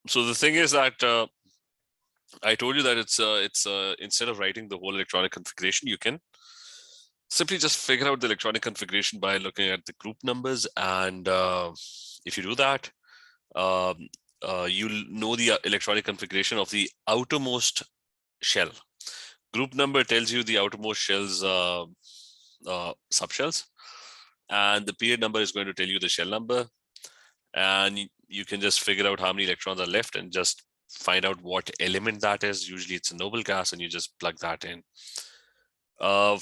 So the thing is that I told you that it's instead of writing the whole electronic configuration, you can simply just figure out the electronic configuration by looking at the group numbers. And if you do that, you'll know the electronic configuration of the outermost shell. Group number tells you the outermost shell's subshells, and the period number is going to tell you the shell number. And you can just figure out how many electrons are left and just find out what element that is. Usually it's a noble gas, and you just plug that in. I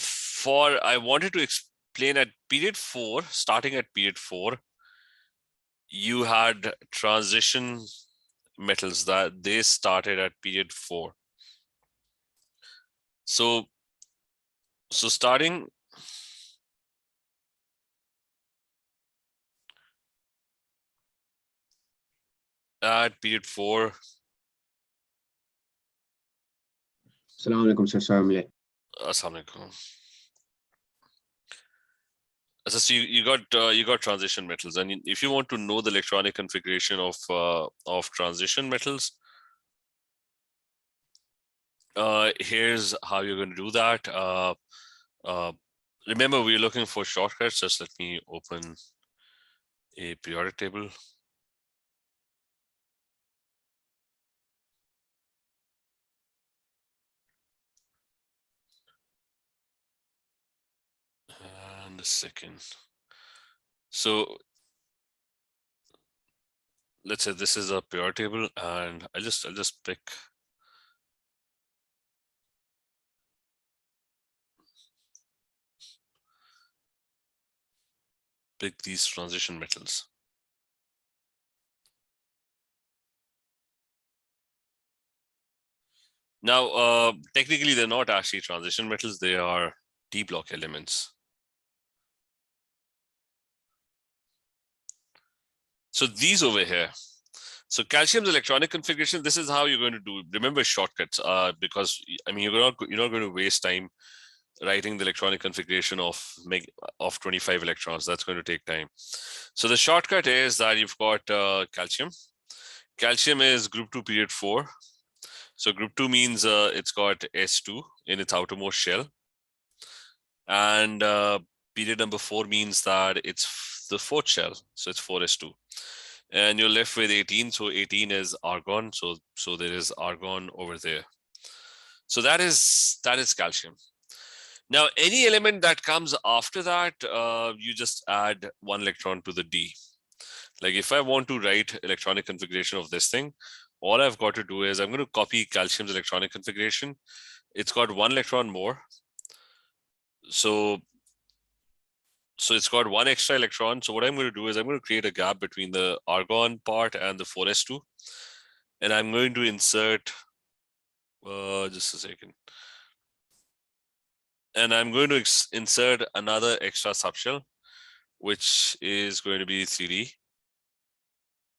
wanted to explain at period 4, starting at period 4, you had transition metals that they started at period 4. So starting at period 4. Assalamu alaikum, sir. Assalamu alaikum. So you got transition metals, and if you want to know the electronic configuration of transition metals, here's how you're going to do that. Remember, we're looking for shortcuts. Just let me open a periodic table. And a second. So let's say this is a periodic table, and I'll just pick these transition metals. Now, technically, they're not actually transition metals. They are D-block elements. So these over here. So calcium's electronic configuration, this is how you're going to do. Remember shortcuts, because I mean, you're not going to waste time writing the electronic configuration of 25 electrons. That's going to take time. So the shortcut is that you've got calcium. Calcium is group 2 period 4. So group 2 means it's got S2 in its outermost shell. And period number 4 means that it's the 4th shell. So it's 4s2. And you're left with 18. So 18 is argon. So there is argon over there. So that is calcium. Now, any element that comes after that, you just add 1 electron to the D. Like if I want to write electronic configuration of this thing, all I've got to do is I'm going to copy calcium's electronic configuration. It's got 1 electron more. So it's got 1 extra electron. So what I'm going to do is I'm going to create a gap between the argon part and the 4s2. And I'm going to insert, just a second. And I'm going to insert another extra subshell, which is going to be 3D.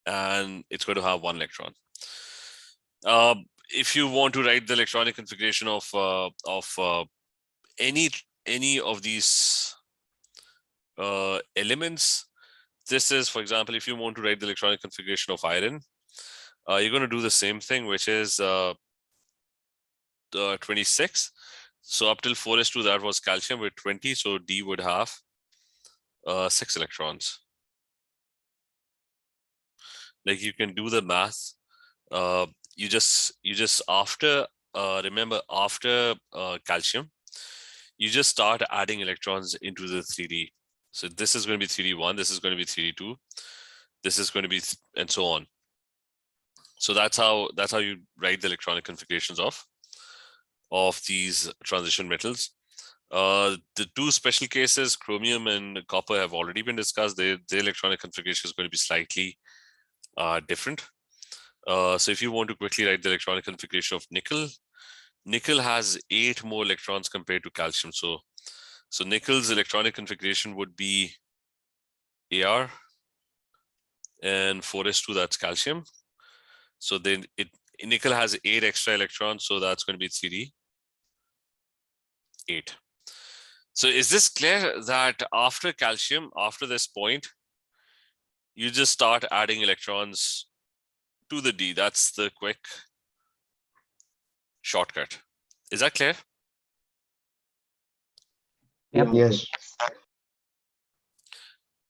And it's going to have 1 electron. If you want to write the electronic configuration of any of these elements, this is, for example, if you want to write the electronic configuration of iron, you're going to do the same thing, which is 26. So up till 4s2, that was calcium with 20. So D would have 6 electrons. Like you can do the math. You just after remember after calcium, you just start adding electrons into the 3D. So this is going to be 3D1, this is going to be 3D2, this is going to be, and so on. So that's how you write the electronic configurations of these transition metals. The 2 special cases, chromium and copper, have already been discussed. The electronic configuration is going to be slightly different. So if you want to quickly write the electronic configuration of nickel has 8 more electrons compared to calcium. So nickel's electronic configuration would be Ar, and 4s2, that's calcium. So then nickel has 8 extra electrons, so that's going to be 3D 8. So is this clear that after calcium, after this point, you just start adding electrons to the D. That's the quick shortcut. Is that clear? Yeah, Yes.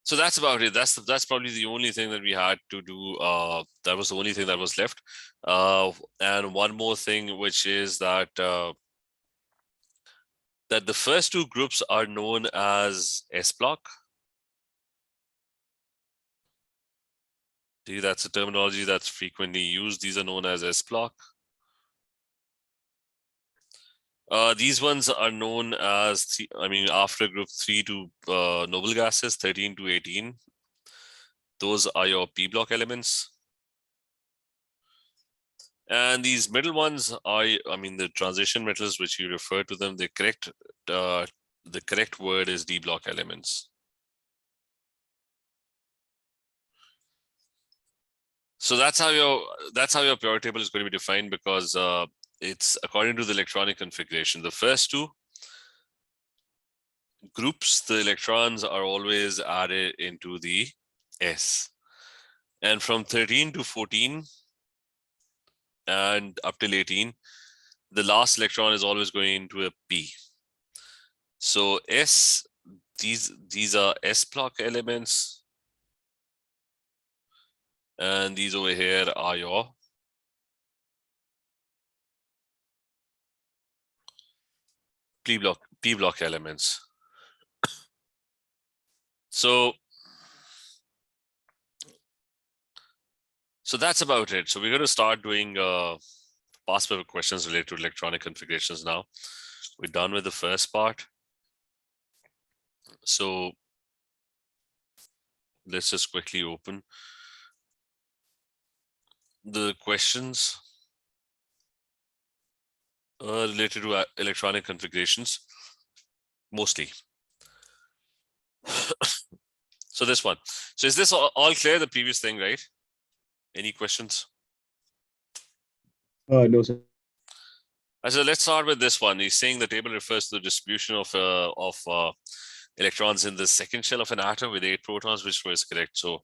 So that's about it. That's probably the only thing that we had to do. That was the only thing that was left. And one more thing, which is that that the first two groups are known as S block. That's a terminology that's frequently used. These are known as S block. These ones are known as, after group 3 to noble gases, 13 to 18. Those are your P block elements. And these middle ones are, the transition metals, which you refer to them. The correct word is D block elements. So that's how your periodic table is going to be defined, because it's according to the electronic configuration. The first two groups, the electrons are always added into the S. And from 13 to 14 and up till 18, the last electron is always going into a P. So S, these are S block elements. And these over here are your P block elements. So that's about it. So we're going to start doing past paper questions related to electronic configurations now. We're done with the first part. So let's just quickly open the questions related to electronic configurations, mostly. So this one. So is this all clear, the previous thing, right? Any questions? no, sir. So let's start with this one. He's saying the table refers to the distribution of electrons in the second shell of an atom with 8 protons, which was correct. So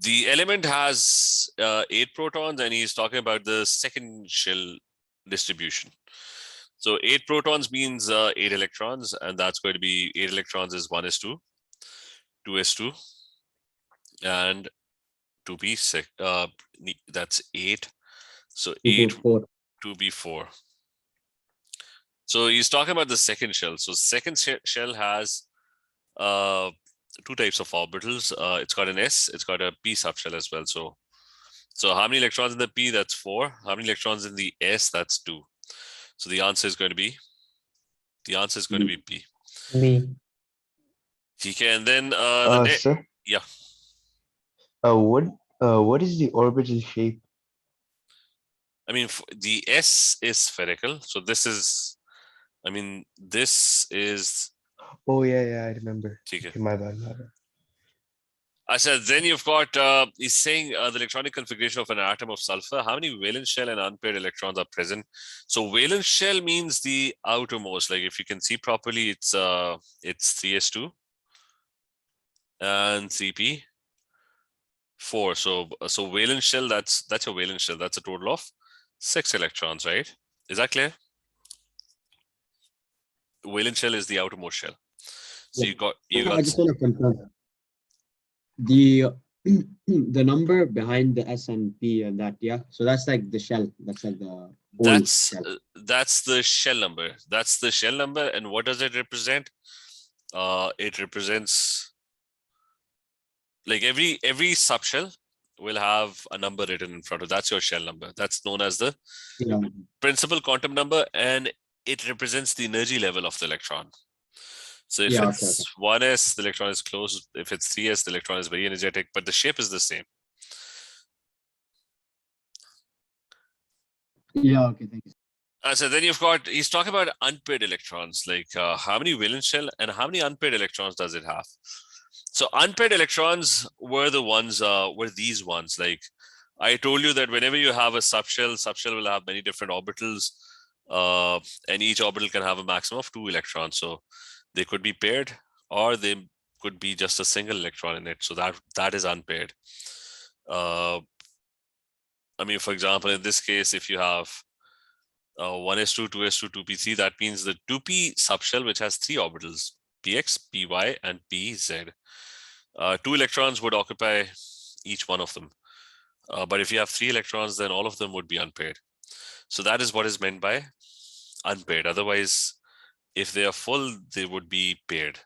the element has 8 protons, and he's talking about the second shell distribution. So 8 protons means 8 electrons, and that's going to be 8 electrons is 1s2, 2s2, and 2p6. That's 8. So 8, 2p4. So he's talking about the second shell. So second shell has 2 types of orbitals. It's got an S, it's got a P subshell as well. So how many electrons in the P? That's 4. How many electrons in the S? That's 2. So the answer is going to be P. B. Okay, and then Sir. Yeah. What is the orbital shape? The S is spherical. So this is, this is. Oh yeah, I remember. Okay, my bad. I said, then you've got, he's saying the electronic configuration of an atom of sulfur. How many valence shell and unpaired electrons are present? So valence shell means the outermost. Like if you can see properly, it's 3s2 and 3p4. So valence shell, that's your valence shell. That's a total of 6 electrons, right? Is that clear? Valence shell is the outermost shell. So Yeah. you got. I just want to confirm the number behind the S and P and that, yeah. So that's like the shell. That's like the whole shell. That's the shell number. That's the shell number. And what does it represent? It represents, like, every subshell will have a number written in front of. That's your shell number. That's known as the principal quantum number, and it represents the energy level of the electron. So if it's 1s, the electron is close. If it's 3s, the electron is very energetic, but the shape is the same. Yeah, okay, thank you. So then he's talking about unpaired electrons, like how many valence shell and how many unpaired electrons does it have? So unpaired electrons were these ones. Like I told you that whenever you have a subshell will have many different orbitals, and each orbital can have a maximum of 2 electrons. So they could be paired, or they could be just a single electron in it. So that is unpaired. I mean, for example, in this case, if you have 1s2, 2s2, 2p3, that means the 2p subshell, which has 3 orbitals, px, py, and pz. 2 electrons would occupy each one of them. But if you have 3 electrons, then all of them would be unpaired. So that is what is meant by unpaired. Otherwise, if they are full, they would be paired.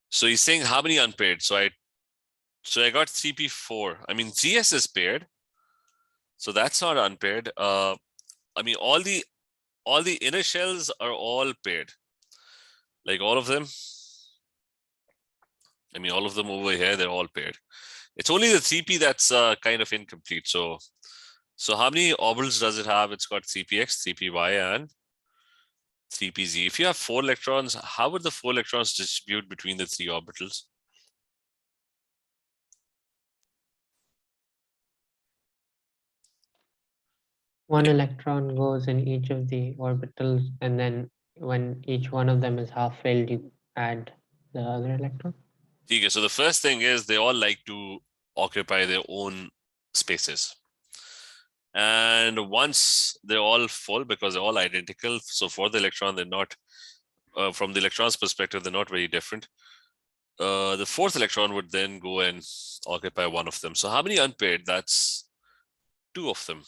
So he's saying how many unpaired? So I got 3p4. I mean, 3s is paired. So that's not unpaired. I mean, all the inner shells are all paired. Like all of them. I mean, all of them over here, they're all paired. It's only the 3p that's kind of incomplete. So how many orbitals does it have? It's got 3px, 3py, and 3pz. If you have 4 electrons, how would the 4 electrons distribute between the 3 orbitals? One electron goes in each of the orbitals, and then when each one of them is half filled, you add the other electron. Okay, so the first thing is they all like to occupy their own spaces. And once they're all full, because they're all identical, so for the electron, they're not, from the electron's perspective, they're not very different. The 4th electron would then go and occupy one of them. So how many unpaired? That's 2 of them.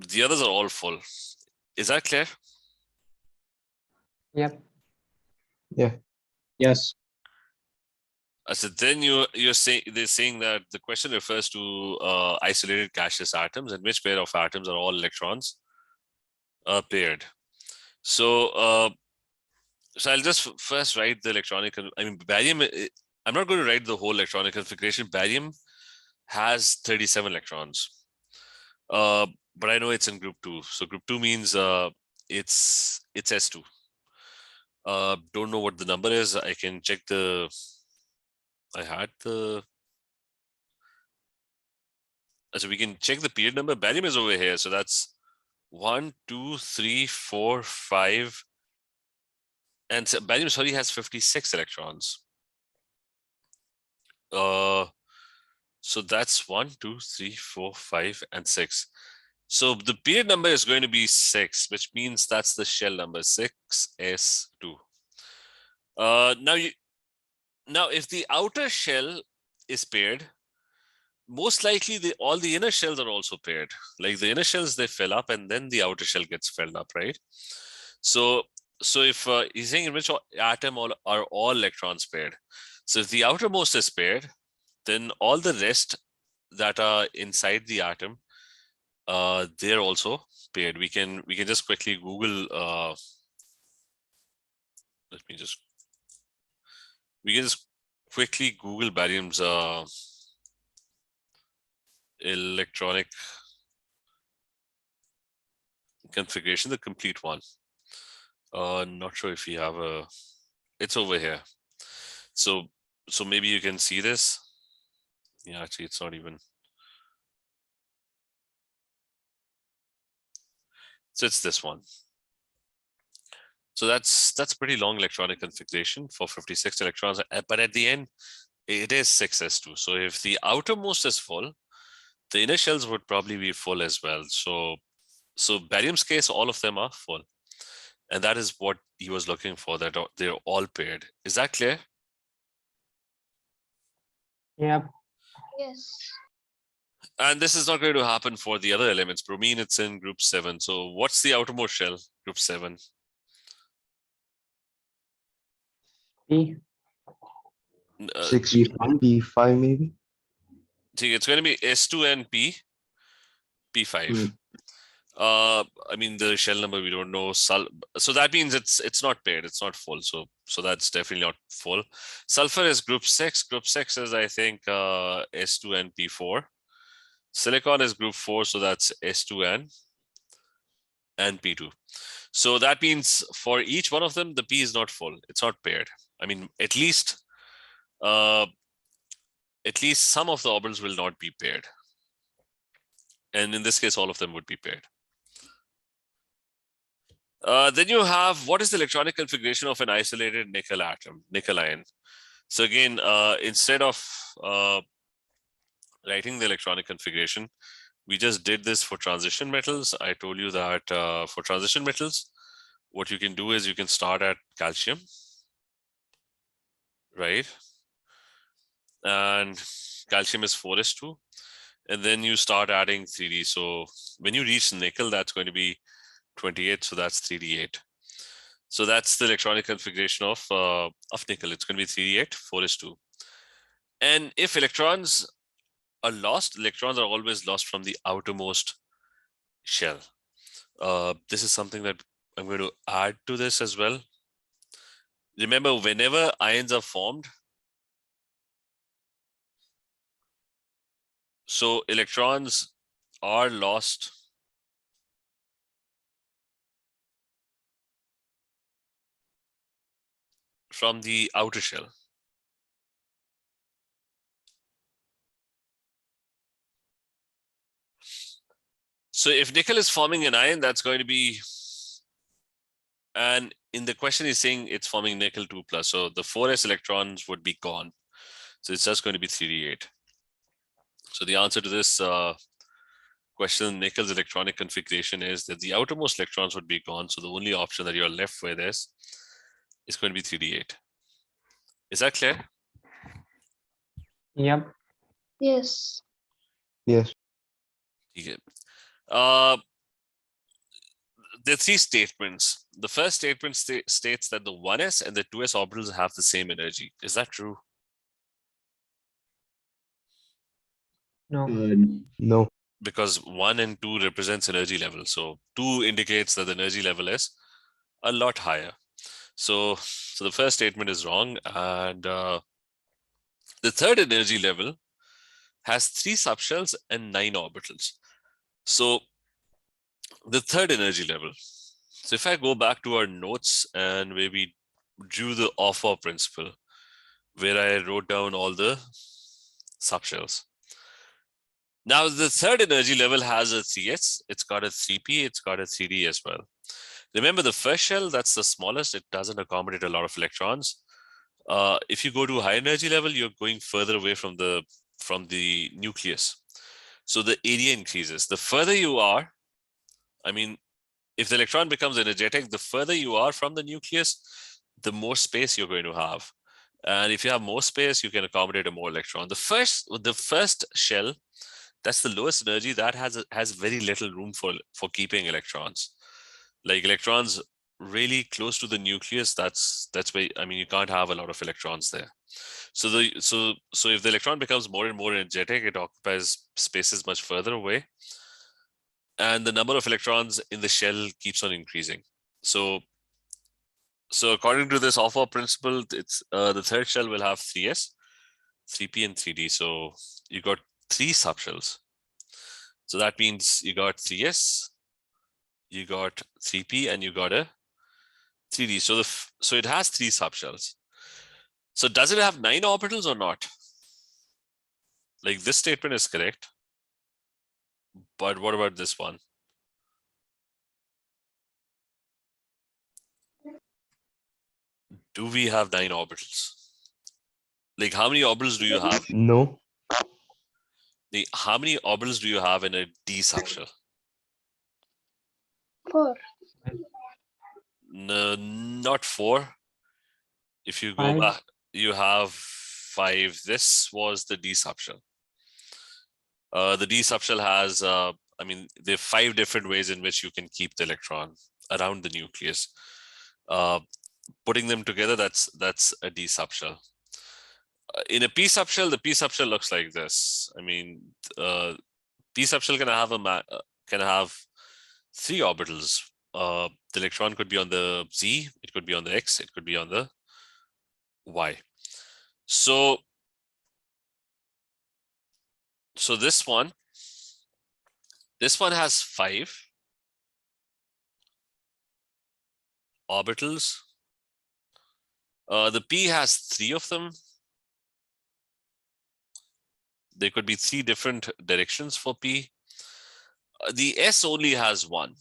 The others are all full. Is that clear? Yep. Yeah. Yes. So then they're saying that the question refers to isolated gaseous atoms, and which pair of atoms are all electrons paired. So I'll just first write the electronic. I mean, barium. I'm not going to write the whole electronic configuration. Barium has 37 electrons, but I know it's in group 2. So group 2 means it's S2. Don't know what the number is. I can check the. I had the. So we can check the period number. Barium is over here. So that's 1, 2, 3, 4, 5. And barium, sorry, has 56 electrons. So that's 1, 2, 3, 4, 5, and 6. So the period number is going to be 6, which means that's the shell number 6s2. Now if the outer shell is paired, most likely all the inner shells are also paired. Like the inner shells, they fill up, and then the outer shell gets filled up, right? So if he's saying in which atom are all electrons paired. So if the outermost is paired, then all the rest that are inside the atom, they're also paired. We can just quickly Google. We can just quickly Google barium's electronic configuration, the complete one. Not sure if you have a. It's over here. So maybe you can see this. Yeah, actually, it's not even. So it's this one. So that's pretty long electronic configuration for 56 electrons, but at the end, it is 6s2. So if the outermost is full, the inner shells would probably be full as well. So barium's case, all of them are full. And that is what he was looking for, that they're all paired. Is that clear? Yep. Yes. And this is not going to happen for the other elements. Bromine, it's in group 7. So what's the outermost shell? Group 7. P. 6 P5 maybe. See, it's going to be S2 and P5. I mean, the shell number we don't know. So that means it's not paired. It's not full. So that's definitely not full. Sulfur is group 6. Group 6 is, I think, S2 and P4. Silicon is group 4. So that's S2 and P2. So that means for each one of them, the P is not full. It's not paired. I mean, at least some of the orbitals will not be paired. And in this case, all of them would be paired. Then you have, what is the electronic configuration of an isolated nickel atom, nickel ion? So again, instead of writing the electronic configuration. We just did this for transition metals. I told you that for transition metals, what you can do is you can start at calcium, right? And calcium is 4s2. And then you start adding 3D. So when you reach nickel, that's going to be 28. So that's 3d8. So that's the electronic configuration of nickel. It's going to be 3d8, 4s2. And if electrons are lost, electrons are always lost from the outermost shell. This is something that I'm going to add to this as well. Remember, whenever ions are formed, so electrons are lost from the outer shell. So if nickel is forming an ion, that's going to be, and in the question is saying it's forming nickel 2+. So the 4s electrons would be gone. So it's just going to be 3d8. So the answer to this question, nickel's electronic configuration, is that the outermost electrons would be gone. So the only option that you're left with is going to be 3d8. Is that clear? Yep. Yes. Yes. Okay. There are three statements. The first statement states that the 1s and the 2s orbitals have the same energy. Is that true? No. No. Because 1 and 2 represents energy level. So 2 indicates that the energy level is a lot higher. So the first statement is wrong. And the third energy level has 3 subshells and 9 orbitals. So the third energy level. So if I go back to our notes and where we drew the offer principle, where I wrote down all the subshells. Now the third energy level has a 3s, it's got a 3p, it's got a 3d as well. Remember the first shell, that's the smallest, it doesn't accommodate a lot of electrons. If you go to a high energy level, you're going further away from the nucleus. So the area increases. The further you are, I mean, if the electron becomes energetic, the further you are from the nucleus, the more space you're going to have. And if you have more space, you can accommodate a more electron. The first shell, that's the lowest energy, that has very little room for keeping electrons. Like electrons really close to the nucleus, that's where, I mean, you can't have a lot of electrons there. So if the electron becomes more and more energetic, it occupies spaces much further away, and the number of electrons in the shell keeps on increasing. So according to this offer principle, it's the third shell will have 3s, 3p, and 3d. So you got 3 subshells. So that means you got 3s, you got 3p, and you got a 3d. So it has 3 subshells. So does it have 9 orbitals or not? Like this statement is correct, but what about this one? Do we have 9 orbitals? Like how many orbitals do you have? No. How many orbitals do you have in a d subshell? 4. No, not 4. If you go 5. back, you have 5. This was the d subshell. The d subshell has, I mean, there are 5 different ways in which you can keep the electron around the nucleus. Putting them together, that's a d subshell. In a p subshell, the p subshell looks like this. I mean, p subshell can have 3 orbitals. The electron could be on the z, it could be on the x, it could be on the y. So this one has 5 orbitals. The p has 3 of them. There could be 3 different directions for p. The s only has 1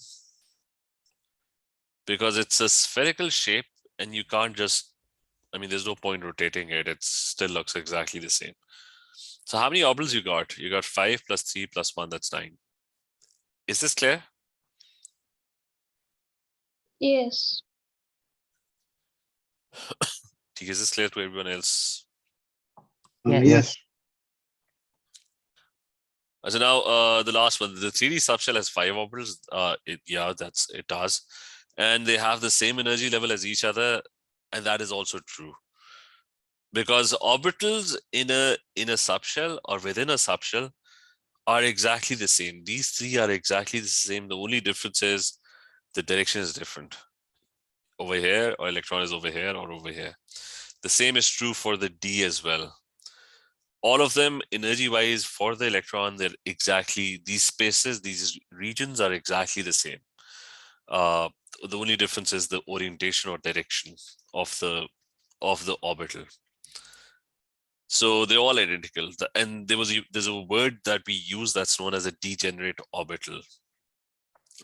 because it's a spherical shape and you can't just, I mean, there's no point rotating it. It still looks exactly the same. So how many orbitals you got? You got 5 plus 3 plus 1, that's 9. Is this clear? Yes. Is this clear to everyone else? Yes. Yes. So now the last one, the 3D subshell has 5 orbitals. It does. And they have the same energy level as each other. And that is also true. Because orbitals in a subshell or within a subshell are exactly the same. These three are exactly the same. The only difference is the direction is different. Over here, or electron is over here or over here. The same is true for the D as well. All of them energy-wise for the electron, they're exactly, these spaces, these regions are exactly the same. The only difference is the orientation or direction of the orbital. So they're all identical. And there's a word that we use that's known as a degenerate orbital.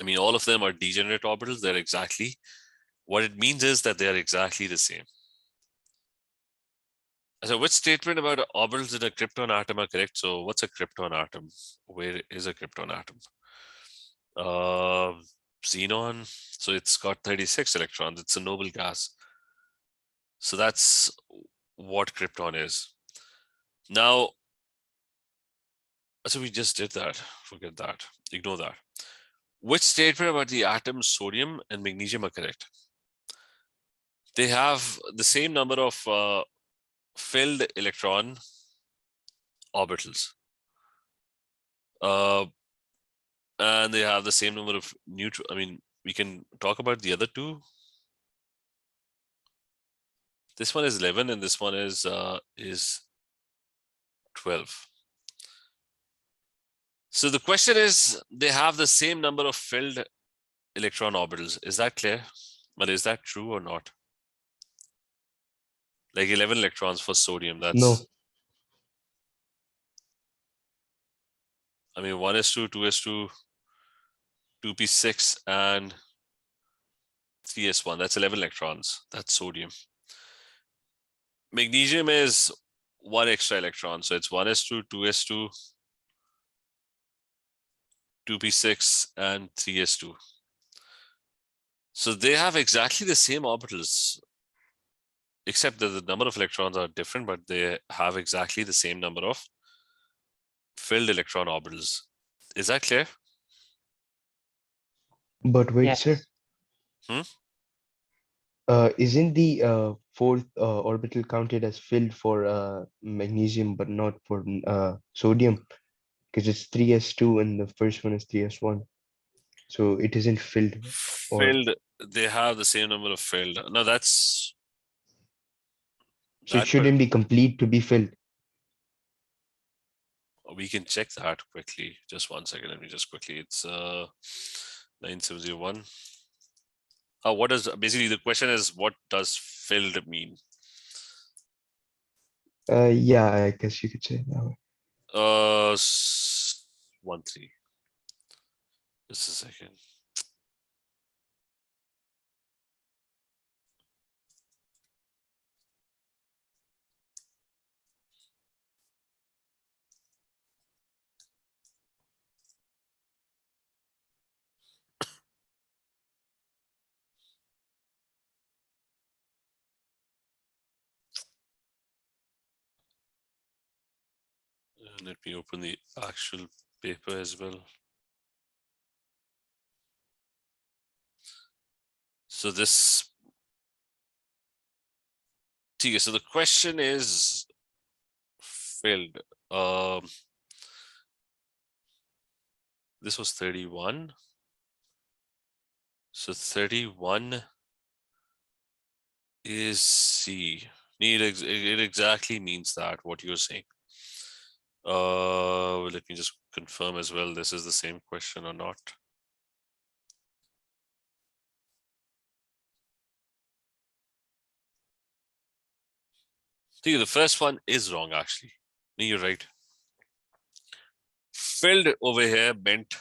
I mean, all of them are degenerate orbitals. They're exactly, what it means is that they are exactly the same. So which statement about orbitals in a krypton atom are correct? So what's a krypton atom? Where is a krypton atom? Xenon. So it's got 36 electrons. It's a noble gas. So that's what krypton is. Now, so we just did that. Forget that. Ignore that. Which statement about the atoms sodium and magnesium are correct? They have the same number of filled electron orbitals. And they have the same number of neutral. I mean, we can talk about the other two. This one is 11 and this one is 12. So the question is, they have the same number of filled electron orbitals. Is that clear? But is that true or not? Like 11 electrons for sodium, that's... No. I mean, 1s2, 2s2, 2p6, and 3s1. That's 11 electrons. That's sodium. Magnesium is 1 extra electron. So it's 1s2, 2s2, 2p6, and 3s2. So they have exactly the same orbitals, except that the number of electrons are different, but they have exactly the same number of filled electron orbitals. Is that clear? But wait, Yes. sir. Hmm? Isn't the fourth orbital counted as filled for magnesium, but not for sodium? Because it's 3s2 and the first one is 3s1. So it isn't filled. Or Filled, they have the same number of filled. No, that's... so it shouldn't be complete to be filled. We can check that quickly. Just 1 second. Let me just quickly. It's 9701. What does, basically the question is, what does filled mean? Yeah, I guess you could say it that way. 13. Just a second. Let me open the actual paper as well. So this, so the question is filled. This was 31. So 31 is C. It exactly means that, what you're saying. Let me just confirm as well, this is the same question or not. See, the first one is wrong actually. No, you're right. Filled over here meant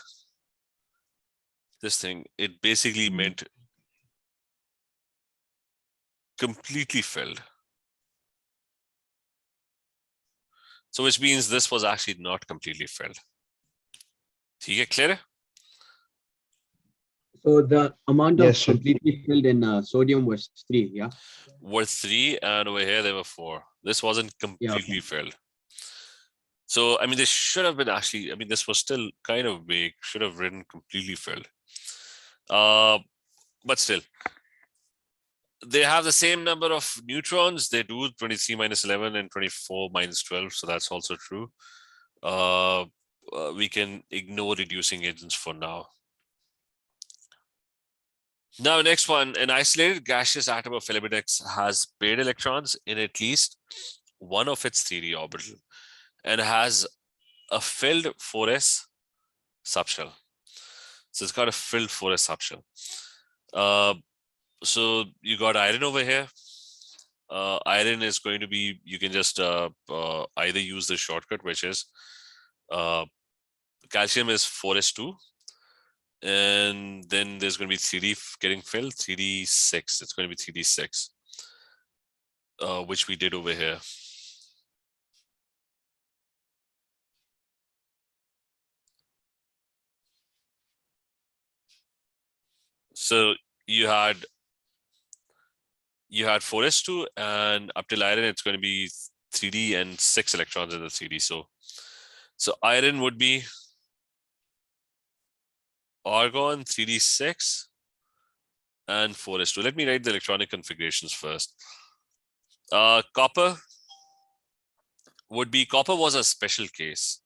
this thing. It basically meant completely filled. So which means this was actually not completely filled. ठीक है, clear? So the amount Yes, of sir. completely filled in sodium was 3, yeah? Were 3 and over here there were 4. This wasn't Yeah, completely okay. filled. So I mean, this should have been actually, I mean, this was still kind of vague, should have written completely filled. But still, they have the same number of neutrons. They do 23 minus 11 and 24 minus 12. So that's also true. We can ignore reducing agents for now. Now, next one, an isolated gaseous atom of element X has paired electrons in at least one of its 3d orbital and has a filled 4s subshell. So it's got a filled 4s subshell. So you got iron over here. Iron is going to be, you can just either use the shortcut, which is calcium is 4s2. And then there's going to be 3D getting filled, 3d6. It's going to be 3d6, which we did over here. So you had 4s2, and up till iron, it's going to be 3d and 6 electrons in the 3d. So iron would be argon 3d6 and 4s2. Let me write the electronic configurations first. Copper would be, copper was a special case.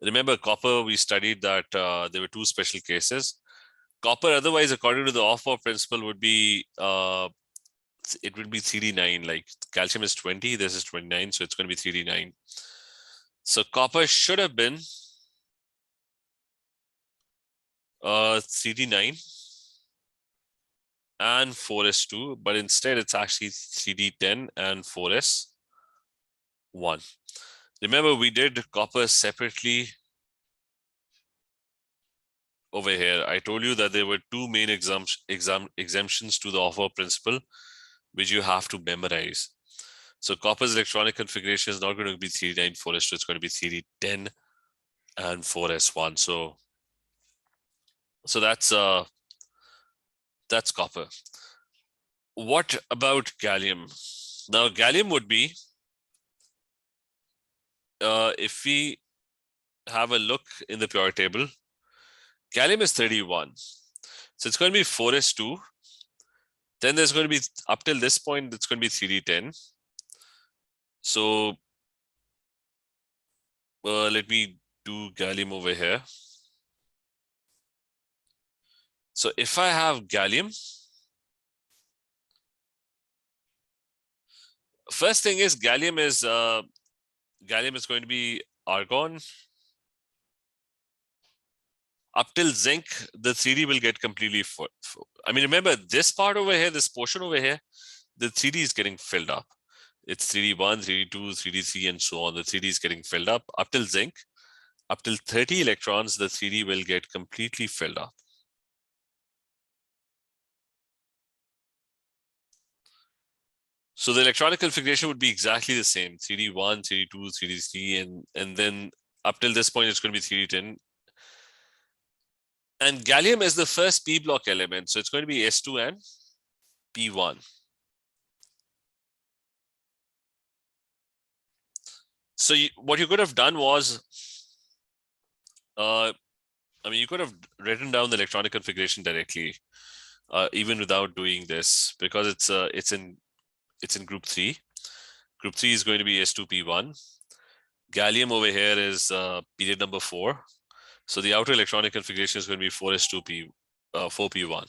Remember, copper, we studied that there were 2 special cases. Copper, otherwise, according to the off-bow principle, would be it would be 3d9. Like calcium is 20, this is 29, so it's going to be 3d9. So copper should have been 3d9 and 4s2, but instead it's actually 3d10 and 4s1. Remember, we did copper separately over here. I told you that there were 2 main exemptions to the off-bow principle, which you have to memorize. So copper's electronic configuration is not going to be 3d9, 4s2, it's going to be 3d10 and 4s1. So that's copper. What about gallium? Now, gallium would be, if we have a look in the periodic table, gallium is 31. So it's going to be 4s2. Then there's going to be, up till this point, it's going to be 3d10. So let me do gallium over here. So if I have gallium, first thing is gallium is going to be argon. Up till zinc, the 3D will get completely full. I mean, remember this part over here, this portion over here, the 3D is getting filled up. It's 3D1, 3D2, 3D3, and so on. The 3D is getting filled up. Up till zinc, up till 30 electrons, the 3D will get completely filled up. So the electronic configuration would be exactly the same, 3D1, 3D2, 3D3, and then up till this point, it's going to be 3D10. And gallium is the first p block element, so it's going to be S2 and P1. So what you could have done was, I mean, you could have written down the electronic configuration directly, even without doing this, because it's in group 3. Group 3 is going to be S2P1. Gallium over here is period number 4. So the outer electronic configuration is going to be 4s2P1.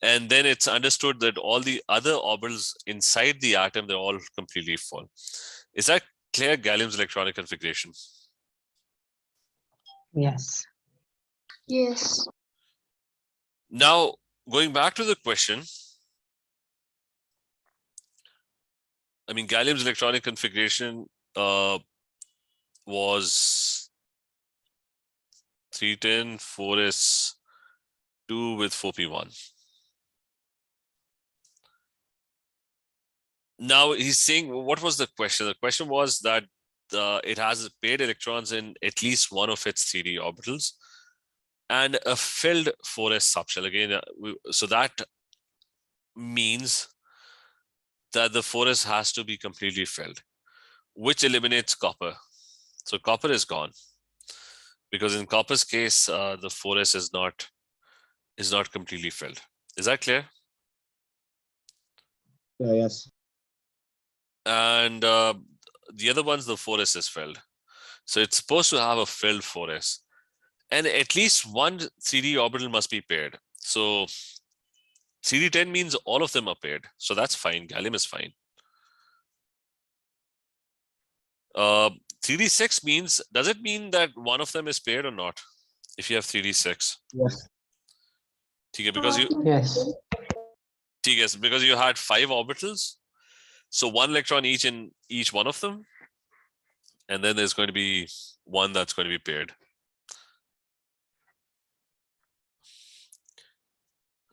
And then it's understood that all the other orbitals inside the atom, they're all completely full. Is that clear, gallium's electronic configuration? Yes. Yes. Now, going back to the question, I mean, gallium's electronic configuration was 310, 4s2 with 4p1. Now he's saying, what was the question? The question was that it has paired electrons in at least one of its 3d orbitals and a filled 4s subshell. Again, so that means that the 4s has to be completely filled, which eliminates copper. So copper is gone because in copper's case, the 4s is not completely filled. Is that clear? Yes. And the other one's the 4s is filled. So it's supposed to have a filled 4s. And at least one 3D orbital must be paired. So 3D10 means all of them are paired. So that's fine. Gallium is fine. 3D6 means, does it mean that one of them is paired or not? If you have 3D6. Yes. Okay, because you had 5 orbitals. So 1 electron each in each one of them. And then there's going to be one that's going to be paired.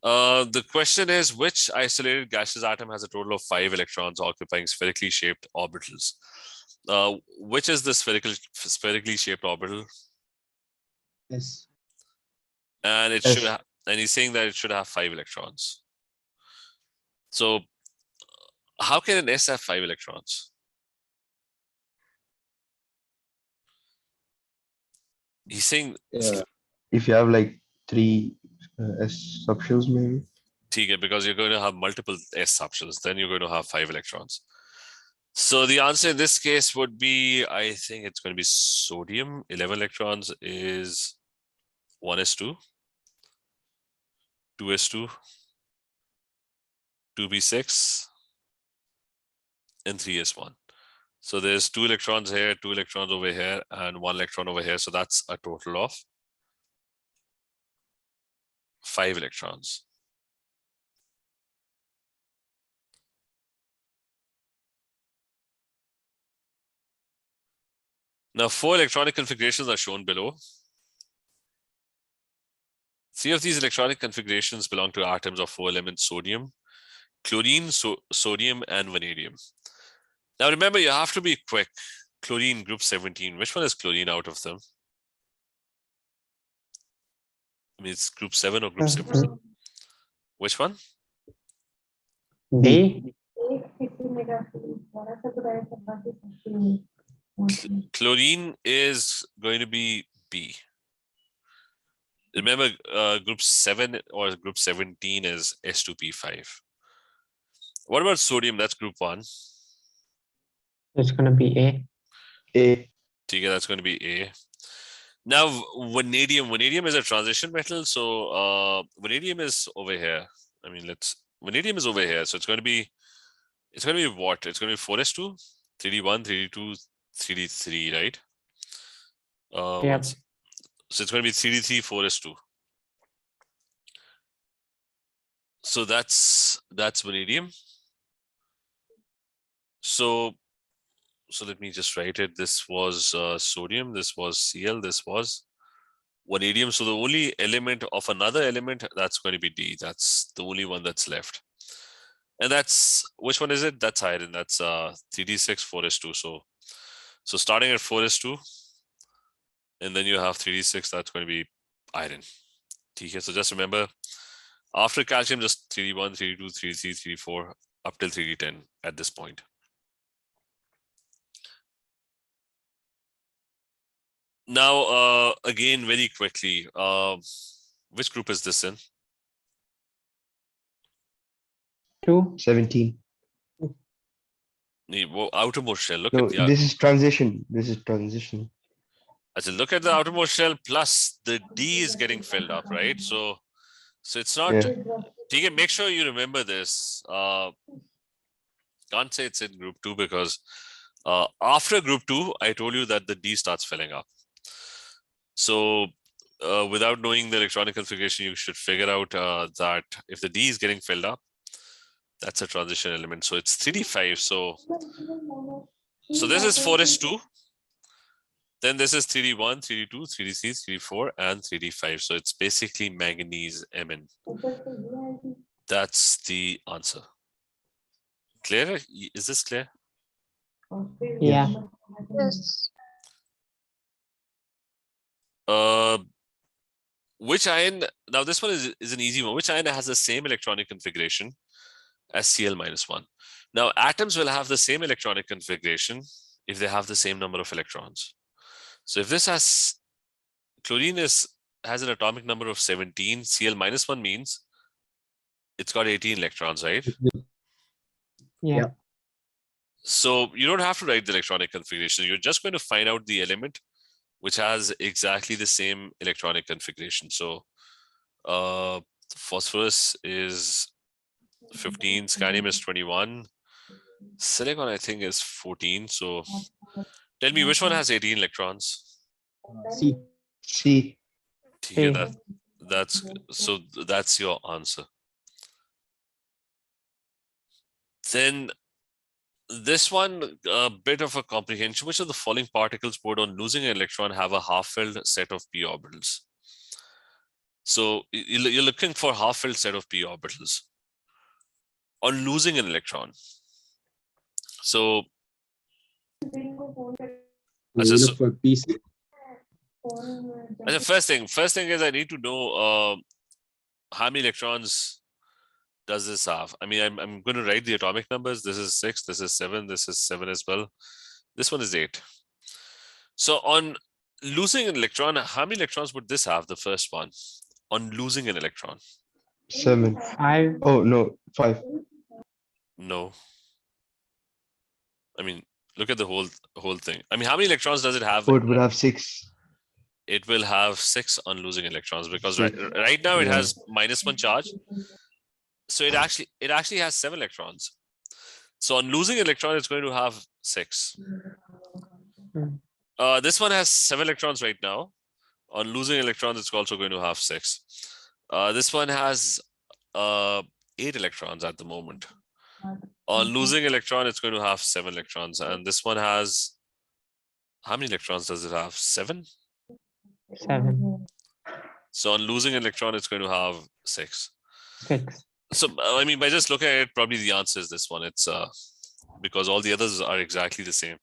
The question is, which isolated gaseous atom has a total of 5 electrons occupying spherically shaped orbitals? Which is the spherically shaped orbital? Yes. And it S. should and he's saying that it should have 5 electrons. So how can an S have 5 electrons? He's saying If you have like 3 S subshells, maybe. because you're going to have multiple S subshells, then you're going to have 5 electrons. So the answer in this case would be, I think it's going to be sodium. 11 electrons is 1s2, 2s2, 2p6, and 3s1. So there's 2 electrons here, 2 electrons over here, and 1 electron over here. So that's a total of 5 electrons. Now, 4 electronic configurations are shown below. 3 of these electronic configurations belong to atoms of 4 elements: sodium, chlorine, sodium, and vanadium. Now, remember, you have to be quick. Chlorine, group 17. Which one is chlorine out of them? I mean, it's group 7 or group 7? Which one? D. Chlorine is going to be B. Remember, group 7 or group 17 is S2P5. What about sodium? That's group 1. It's going to be A. A. Okay, that's going to be A. Now, vanadium is a transition metal. So vanadium is over here. I mean, vanadium is over here. So it's going to be what? It's going to be 4s2, 3d1, 3d2, 3d3, right? Yep. So it's going to be 3d3, 4s2. So that's vanadium. So let me just write it. This was sodium, this was Cl, this was vanadium. So the only element of another element, that's going to be D. That's the only one that's left. And that's, which one is it? That's iron. That's 3d6, 4s2. So starting at 4s2, and then you have 3d6, that's going to be iron. Okay, so just remember, after calcium, just 3d1, 3d2, 3d3, 3d4, up till 3d10 at this point. Now, again, very quickly, which group is this in? 2. 17. Outermost shell. Look No, at the this is transition. This is transition. look at the outermost shell, plus the D is getting filled up, right? So it's not. Yeah. Make sure you remember this. Can't say it's in group 2 because after group 2, I told you that the D starts filling up. So without knowing the electronic configuration, you should figure out that if the D is getting filled up, that's a transition element. So it's 3d5. So this is 4s2. Then this is 3d1, 3d2, 3d3, 3d4, and 3d5. So it's basically manganese Mn. That's the answer. Clear? Is this clear? Yeah. Yes. Which ion, now this one is an easy one. Which ion has the same electronic configuration as Cl-1? Now atoms will have the same electronic configuration if they have the same number of electrons. So if this has, chlorine has an atomic number of 17, Cl-1 means it's got 18 electrons, right? Yeah. So you don't have to write the electronic configuration. You're just going to find out the element which has exactly the same electronic configuration. So phosphorus is 15, scandium is 21, silicon I think is 14. So tell me which one has 18 electrons? C. C. Yeah, that's your answer. Then this one, a bit of a comprehension. Which of the following particles would, on losing an electron, have a half-filled set of p orbitals? So you're looking for half-filled set of p orbitals on losing an electron. So, We look for PC. the first thing is I need to know how many electrons does this have? I mean, I'm going to write the atomic numbers. This is 6, this is 7, this is 7 as well. This one is 8. So on losing an electron, how many electrons would this have, the first one? On losing an electron? 7. 5. Oh, no, 5. No. I mean, look at the whole thing. I mean, how many electrons does it have? Oh, it would have 6. It will have 6 on losing electrons because Six. right now it Yeah. has -1 charge. So it actually has 7 electrons. So on losing an electron, it's going to have 6. This one has 7 electrons right now. On losing electrons, it's also going to have 6. This one has 8 electrons at the moment. On losing electron, it's going to have 7 electrons. And this one has, how many electrons does it have? 7? 7. So on losing an electron, it's going to have 6. 6. So, I mean, by just looking at it, probably the answer is this one. It's because all the others are exactly the same.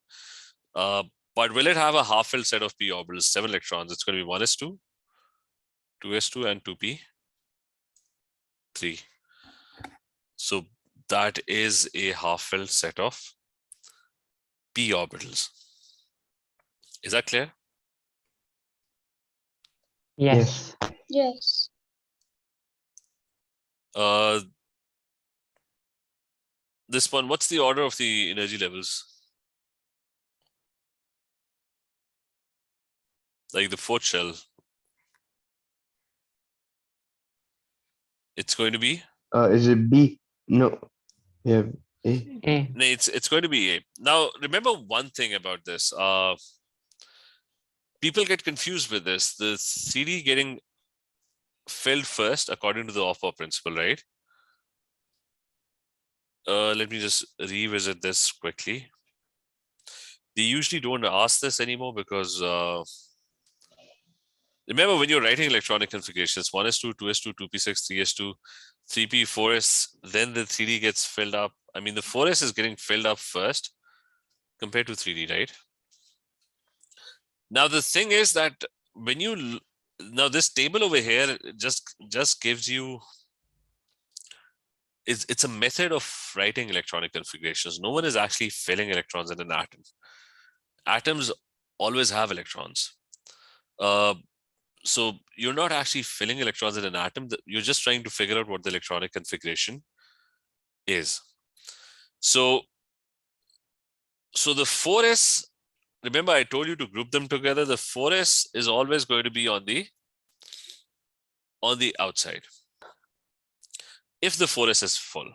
But will it have a half-filled set of p orbitals, 7 electrons? It's going to be 1s2, 2s2, and 2p, 3. So that is a half-filled set of p orbitals. Is that clear? Yes. Yes. This one, what's the order of the energy levels? Like the fourth shell. It's going to be? Is it B? No. Yeah. A. A. No, it's going to be A. Now, remember one thing about this. People get confused with this. The 3D getting filled first according to the Aufbau principle, right? Let me just revisit this quickly. They usually don't ask this anymore because remember when you're writing electronic configurations, 1s2, 2s2, 2p6, 3s2, 3p, 4s, then the 3D gets filled up. I mean, the 4s is getting filled up first compared to 3D, right? Now, the thing is that when you, now this table over here just gives you, it's a method of writing electronic configurations. No one is actually filling electrons in an atom. Atoms always have electrons. So you're not actually filling electrons in an atom. You're just trying to figure out what the electronic configuration is. So the 4s, remember I told you to group them together. The 4s is always going to be on the outside. If the 4s is full.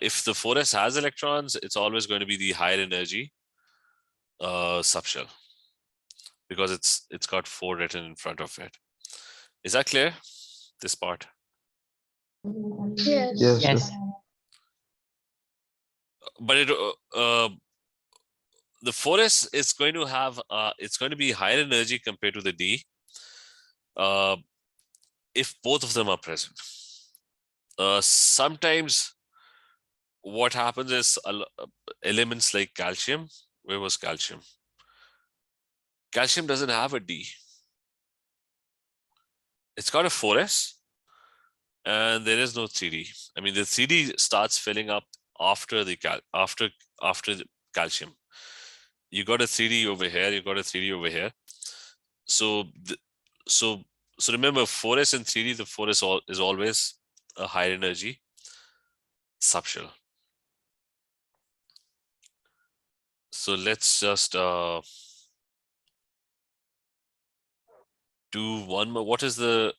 If the 4s has electrons, it's always going to be the higher energy subshell because it's got 4 written in front of it. Is that clear? This part? Yes. Yes. Yes. But it the 4s is going to have it's going to be higher energy compared to the D if both of them are present. Sometimes what happens is elements like calcium. Where was calcium? Calcium doesn't have a D. It's got a 4s, and there is no 3D. I mean, the 3D starts filling up after the calcium. You got a 3D over here. You got a 3D over here. So remember, 4s and 3D. The 4s is always a higher energy subshell. So let's just do one more. What is the?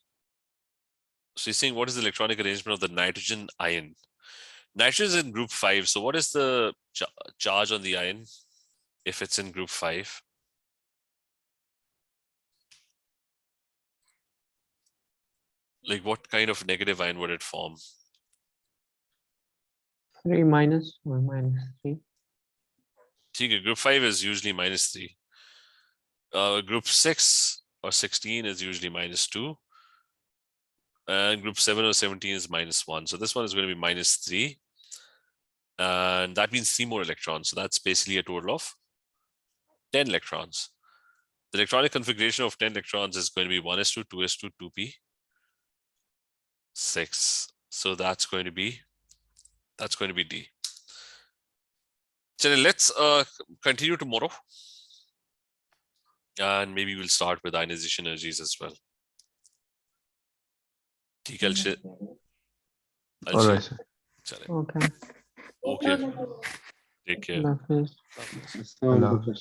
So you're saying what is the electronic arrangement of the nitrogen ion? Nitrogen is in group 5. So what is the charge on the ion if it's in group 5? Like what kind of negative ion would it form? 3 minus or -3. Okay, group 5 is usually -3. Group 6 or 16 is usually -2. And group 7 or 17 is -1. So this one is going to be -3. And that means 3 more electrons. So that's basically a total of 10 electrons. The electronic configuration of 10 electrons is going to be 1s2, 2s2, 2p, 6. So that's going to be D. So let's continue tomorrow. And maybe we'll start with ionization energies as well. ठीक है All right, sir. चले Okay. okay take care That is. So, Allah Hafiz.